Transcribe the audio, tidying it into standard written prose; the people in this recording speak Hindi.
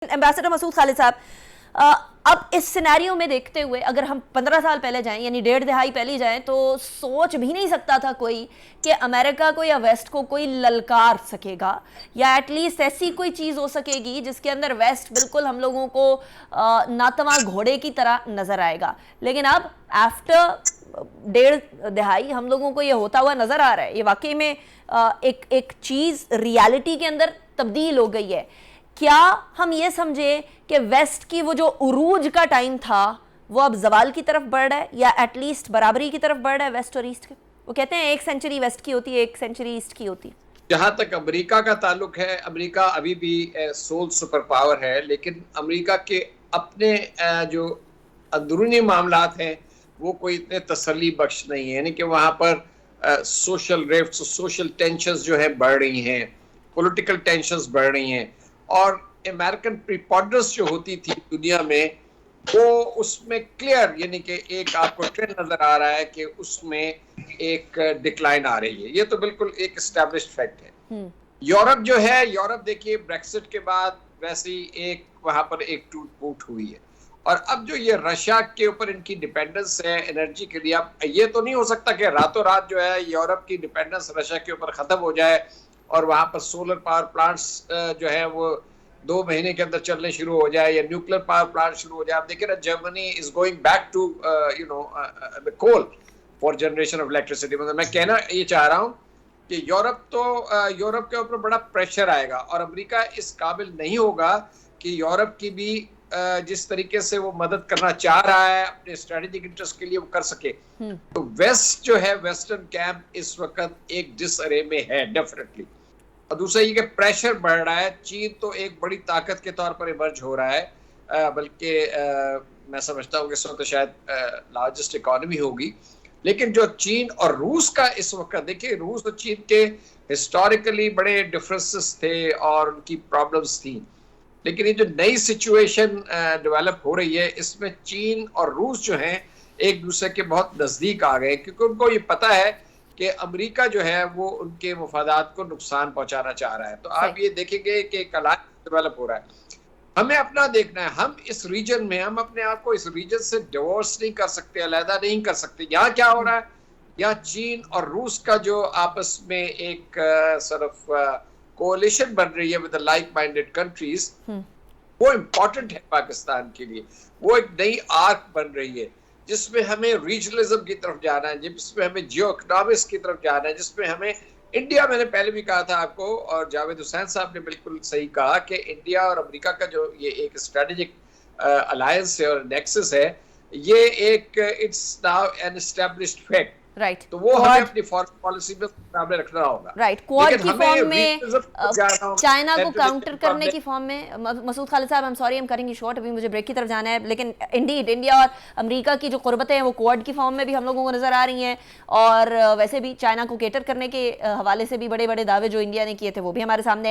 एम्बेसडर मसूद खालिद साहब, अब इस सिनेरियो में देखते हुए अगर हम 15 साल पहले जाएं यानी डेढ़ दहाई पहले जाएं तो सोच भी नहीं सकता था कोई कि अमेरिका को या वेस्ट को कोई ललकार सकेगा या एटलीस्ट ऐसी कोई चीज़ हो सकेगी जिसके अंदर वेस्ट बिल्कुल हम लोगों को नातवा घोड़े की तरह नज़र आएगा। लेकिन अब आफ्टर डेढ़ दहाई हम लोगों को ये होता हुआ नज़र आ रहा है। ये वाकई में एक चीज़ रियलिटी के अंदर तब्दील हो गई है। क्या हम ये समझे कि वेस्ट की वो जो उरूज का टाइम था वो अब जवाल की तरफ बढ़ रहा है या एटलीस्ट बराबरी की तरफ बढ़ रहा है वेस्ट और ईस्ट के? वो कहते हैं एक सेंचुरी वेस्ट की होती है, एक सेंचुरी ईस्ट की होती है। जहां तक अमेरिका का ताल्लुक है, अमेरिका अभी भी सोल सुपर पावर है, लेकिन अमेरिका के अपने जो अंदरूनी मामलात हैं वो कोई इतने तसल्ली बख्श नहीं है। यानी कि वहां पर सोशल रिफ्ट्स, सोशल टेंशंस जो है बढ़ रही हैं, पॉलिटिकल टेंशंस बढ़ रही हैं और अमेरिकन प्रीपोंडरेंस जो होती थी दुनिया में वो उसमें क्लियर यानी कि एक आपको ट्रेंड नजर आ रहा है कि उसमें एक डिक्लाइन आ रही है। ये तो बिल्कुल एक एस्टैब्लिश्ड फैक्ट है। यूरोप जो है, यूरोप देखिए ब्रेक्सिट के बाद वैसी एक वहां पर एक टूट फूट हुई है और अब जो ये रशिया के ऊपर इनकी डिपेंडेंस है एनर्जी के लिए, अब ये तो नहीं हो सकता कि रातों रात जो है यूरोप की डिपेंडेंस रशिया के ऊपर खत्म हो जाए और वहां पर सोलर पावर प्लांट्स जो है वो 2 महीने के अंदर चलने शुरू हो जाए या न्यूक्लियर पावर प्लांट शुरू हो जाए। आप देखिए ना, Germany is going back to the coal for generation of electricity. मतलब मैं कहना ये चाह रहा हूँ कि यूरोप के ऊपर बड़ा प्रेशर आएगा और अमेरिका इस काबिल नहीं होगा कि यूरोप की भी जिस तरीके से वो मदद करना चाह रहा है अपने स्ट्रेटेजिक इंटरेस्ट के लिए वो कर सके। तो वेस्ट जो है, वेस्टर्न कैंप इस वक्त एक डिसअरे में है डेफिनेटली। और दूसरा ये कि प्रेशर बढ़ रहा है। चीन तो एक बड़ी ताकत के तौर पर इमर्ज हो रहा है, बल्कि मैं समझता हूँ कि इस वक्त शायद लार्जेस्ट इकोनॉमी होगी। लेकिन जो चीन और रूस का इस वक्त देखिए, रूस और चीन के हिस्टोरिकली बड़े डिफरेंसेस थे और उनकी प्रॉब्लम्स थी, लेकिन ये जो नई सिचुएशन डेवलप हो रही है इसमें चीन और रूस जो हैं एक दूसरे के बहुत नजदीक आ गए क्योंकि उनको ये पता है कि अमेरिका जो है वो उनके मुफादात को नुकसान पहुंचाना चाह रहा है। तो आप ये देखेंगे कि एक अलायंस डेवलप हो रहा है। हमें अपना देखना है, हम इस रीजन में हम अपने आप को इस रीजन से डिवोर्स नहीं कर सकते, अलहदा नहीं कर सकते। यहाँ क्या हो रहा है, यहाँ चीन और रूस का जो आपस में एक सिर्फ कोalition बन रही है विद लाइक माइंडेड कंट्रीज, वो इम्पोर्टेंट है पाकिस्तान के लिए। वो एक नई आर्क बन रही है जिसमें हमें रीजनलिज्म की तरफ जाना है, जिसमें हमें जियो इकोनॉमिक्स की तरफ जाना है, जिसमें हमें इंडिया, मैंने पहले भी कहा था आपको और जावेद हुसैन साहब ने बिल्कुल सही कहा कि इंडिया और अमेरिका का जो ये एक स्ट्रेटेजिक अलायंस है और नेक्सस है, ये एक it's now an established fact. Right, तो वो हमें अपनी फॉरेन पॉलिसी में सामने रखना होगा। राइट, क्वाड की फॉर्म में चाइना को काउंटर करने की फॉर्म में। मसूद खालिद साहब, आई एम सॉरी, हम करेंगे शॉर्ट, अभी मुझे ब्रेक की तरफ जाना है। लेकिन इंडीड इंडिया और अमेरिका की जो कुर्बतें हैं वो क्वाड की फॉर्म में भी हम लोगों को नजर आ रही हैं और वैसे भी चाइना को केटर करने के हवाले से भी बड़े बड़े दावे जो इंडिया ने किए थे वो भी हमारे सामने